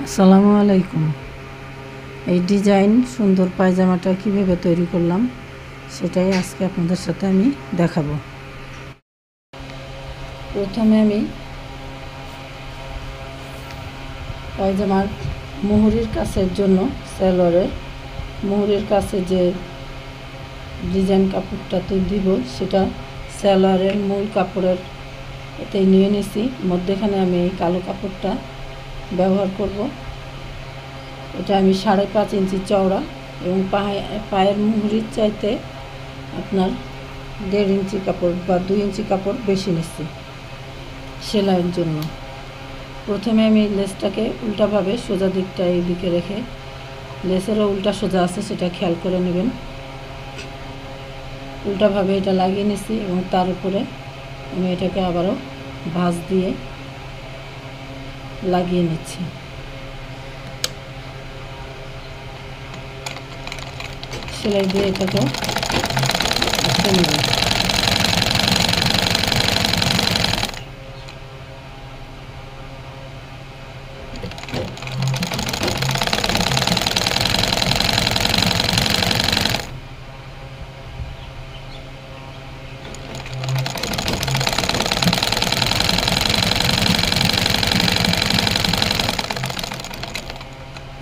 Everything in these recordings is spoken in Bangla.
আসসালামু আলাইকুম। এই ডিজাইন সুন্দর পায়জামাটা কিভাবে তৈরি করলাম সেটাই আজকে আপনাদের সাথে আমি দেখাবো। প্রথমে আমি পায়জামার মুহুরির কাছের জন্য সালোয়ারের মুহুরির কাছে যে ডিজাইন কাপড়টা দিব সেটা সালোয়ারের মূল কাপড়ের এতে নিয়ে নিছি। মধ্যেখানে আমি এই কালো কাপড়টা ব্যবহার করব। এটা আমি 5.5 ইঞ্চি চওড়া এবং পায়ের মুহুরির চাইতে আপনার 1.5 ইঞ্চি কাপড় বা 2 ইঞ্চি কাপড় বেশি নিচ্ছি সেলাইয়ের জন্য। প্রথমে আমি লেসটাকে উল্টাভাবে সোজা দিকটা এই দিকে রেখে, লেসেরও উল্টা সোজা আছে সেটা খেয়াল করে নেবেন, উল্টাভাবে এটা লাগিয়ে নিচ্ছি এবং তার উপরে আমি এটাকে আবারও ভাঁজ দিয়ে লাগিয়ে নিচ্ছি। সেলাই দিয়ে এটাকে নেব।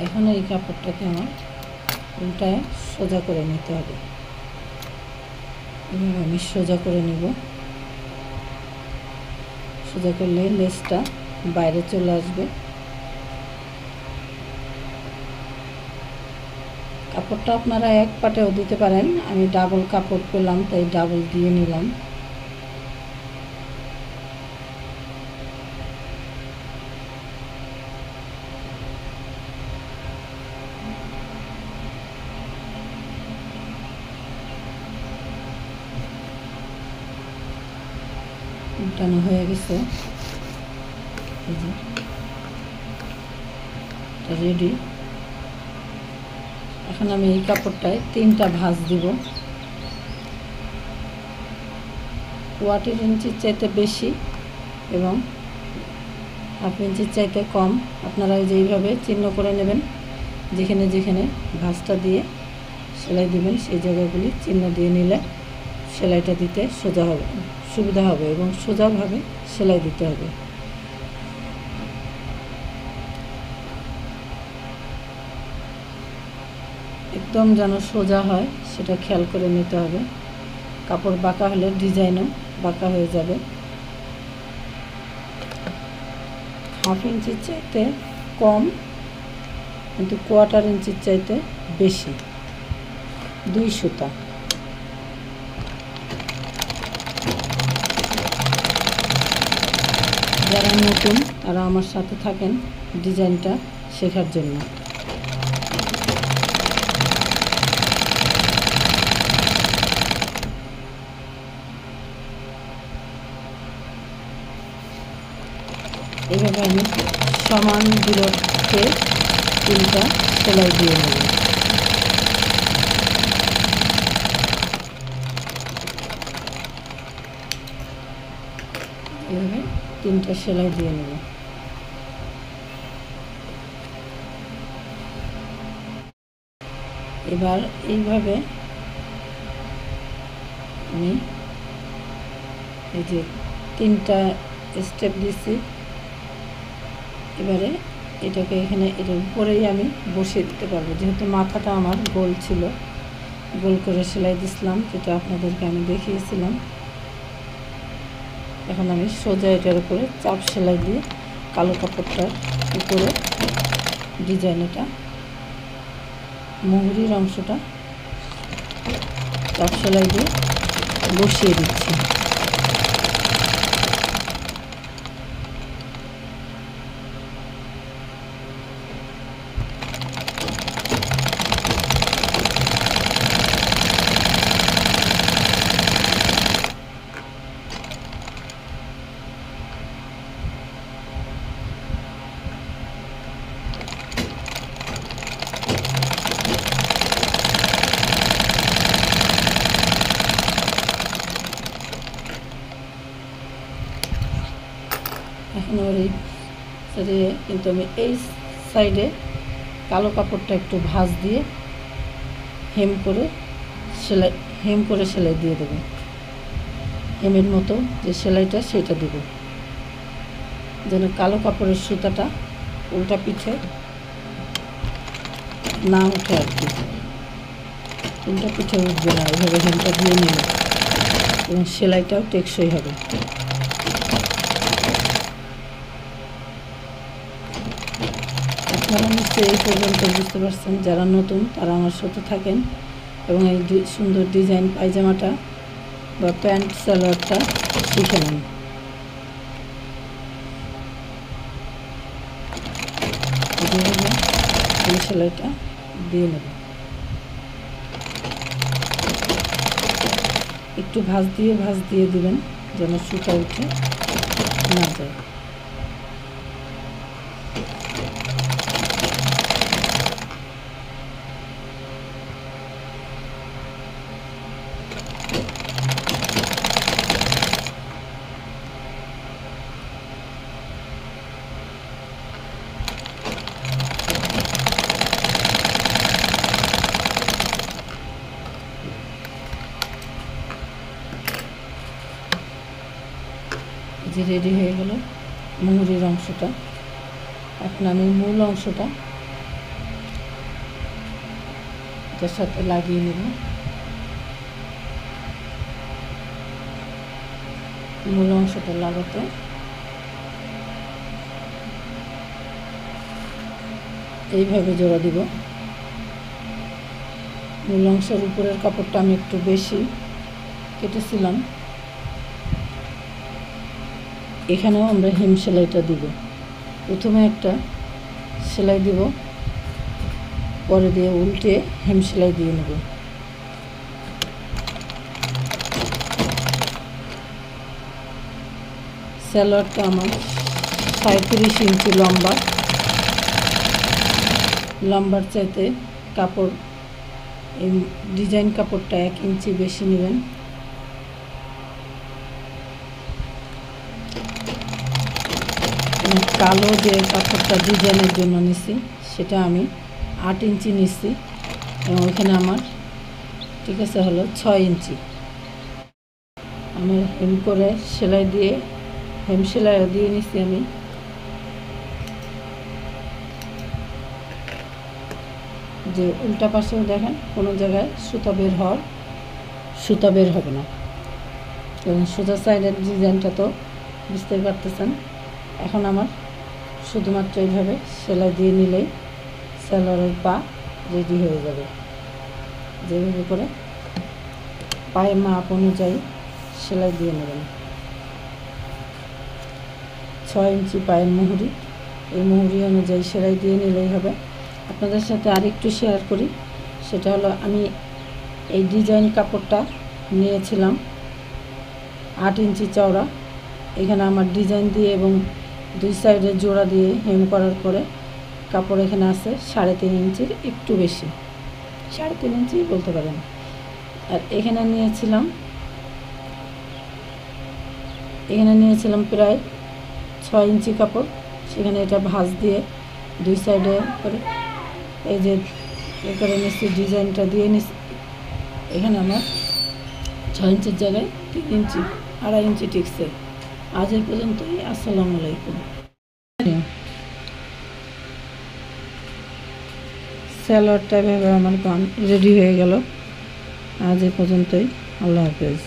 এখন এই কাপড়টাকে আমার উল্টায় সোজা করে নিতে হবে। এভাবে আমি সোজা করে নেব। সোজা করলে লেসটা বাইরে চলে আসবে। কাপড়টা আপনারা এক পাটেও দিতে পারেন, আমি ডাবল কাপড় পেলাম তাই ডাবল দিয়ে নিলাম। উল্টানো হয়ে গেছে, এই যে রেডি। এখন আমি এই কাপড়টায় 3টা ভাঁজ দিব। 1/4 ইঞ্চির চাইতে বেশি এবং 1/2 ইঞ্চির চাইতে কম আপনারা যেইভাবে চিহ্ন করে নেবেন, যেখানে যেখানে ভাঁজটা দিয়ে সেলাই দিবেন সেই জায়গাগুলি চিহ্ন দিয়ে নিলে সেলাইটা দিতে সোজা হবে, সুবিধা হবে এবং সোজাভাবে সেলাই দিতে হবে। একদম যেন সোজা হয় সেটা খেয়াল করে নিতে হবে। কাপড় বাঁকা হলে ডিজাইনও বাঁকা হয়ে যাবে। 1/2 ইঞ্চির চাইতে কম কিন্তু 1/4 ইঞ্চির চাইতে বেশি 2 সুতা। যারা নতুন তারা আমার সাথে থাকেন ডিজাইনটা শেখার জন্য। এইভাবে আমি সমান দূরত্বে 3টা সেলাই দিয়ে নেব। এইভাবে 3টা সেলাই দিয়ে নেব। এবার এইভাবে আমি এই যে 3টা স্টেপ দিচ্ছি। এবারে এটাকে এখানে এটার উপরেই আমি বসিয়ে দিতে পারবো, যেহেতু মাথাটা আমার গোল ছিল, গোল করে সেলাই দিছিলাম যেটা আপনাদেরকে আমি দেখিয়েছিলাম। এখন আমি সোজা এটার উপরে চাপ সেলাই দিয়ে কালো কাপড়টার উপরে ডিজাইন, এটা মুহুরির অংশটা চাপ সেলাই দিয়ে বসিয়ে দিচ্ছি। এখন ওর এই কিন্তু আমি এই সাইডে কালো কাপড়টা একটু ভাঁজ দিয়ে হেম করে সেলাই দিয়ে দেবো। হেমের মতো যে সেলাইটা সেটা দেব, যেন কালো কাপড়ের সুতাটা উল্টা পিঠে না উঠে আর কি, উল্টা পিঠে উঠবে না। এইভাবে হেমটা দিয়ে নিলে এবং সেলাইটাও টেকসই হবে। আপনারা নিশ্চয়ই এই পর্যন্ত বুঝতে পারছেন। যারা নতুন তারা আমার সাথে থাকেন এবং এই সুন্দর ডিজাইন পায়জামাটা বা প্যান্ট সালোয়ারটা শিখে নেন। যেভাবে এই সেলাইটা দিয়ে নেব, একটু ভাঁজ দিয়ে দিবেন যেন সুতা উঠে না যায়। যে রেডি হয়ে গেল মুহুরির অংশটা। এখন আমি মূল অংশটা এটার সাথে লাগিয়ে নেব। মূল অংশটা লাগাতে এইভাবে জোড়া দিব। মূল অংশের উপরের কাপড়টা আমি একটু বেশি কেটেছিলাম, এখানেও আমরা হেম সেলাইটা দিব। প্রথমে একটা সেলাই দিব, পরে দিয়ে উল্টে হেম সেলাই দিয়ে নেব। সালোয়ারটা আমার 37 ইঞ্চি লম্বার চাইতে কাপড়, এই ডিজাইন কাপড়টা 1 ইঞ্চি বেশি নেবেন। কালো যে কাপড়টা ডিজাইনের জন্য নিছি সেটা আমি 8 ইঞ্চি নিচ্ছি এবং ওইখানে আমার ঠিক আছে হলো 6 ইঞ্চি। আমি হেম করে সেলাই দিয়ে হেম সেলাই দিয়ে নিচ্ছি আমি। যে উল্টা পাশেও দেখেন কোনো জায়গায় সুতা বের হবে না এবং সোজা সাইডের ডিজাইনটা তো বুঝতেই পারতেছেন। এখন আমার শুধুমাত্র এইভাবে সেলাই দিয়ে নিলেই সালোয়ারের পা রেডি হয়ে যাবে। যেভাবে করে পায়ের মাপ অনুযায়ী সেলাই দিয়ে নেবেন। 6 ইঞ্চি পায়ের মুহুরি, এই মুহুরি অনুযায়ী সেলাই দিয়ে নিলেই হবে। আপনাদের সাথে আরেকটু শেয়ার করি, সেটা হলো আমি এই ডিজাইন কাপড়টা নিয়েছিলাম 8 ইঞ্চি চওড়া। এখানে আমার ডিজাইন দিয়ে এবং 2 সাইডে জোড়া দিয়ে হেম করার পরে কাপড় এখানে আছে 3.5 ইঞ্চির একটু বেশি, 3.5 ইঞ্চি বলতে পারেন। আর এখানে নিয়েছিলাম প্রায় 6 ইঞ্চি কাপড়। সেখানে এটা ভাঁজ দিয়ে 2 সাইডে করে এই যে করে নিচ্ছি, ডিজাইনটা দিয়ে নিচ্ছি। এখানে আমার 6 ইঞ্চির জায়গায় 3 ইঞ্চি 2.5 ইঞ্চি টিকছে। আজ এই পর্যন্তই। আসসালামু আলাইকুম। সালোয়ারটা এভাবে আমার রেডি হয়ে গেল। আজ এই পর্যন্তই। আল্লাহ হাফেজ।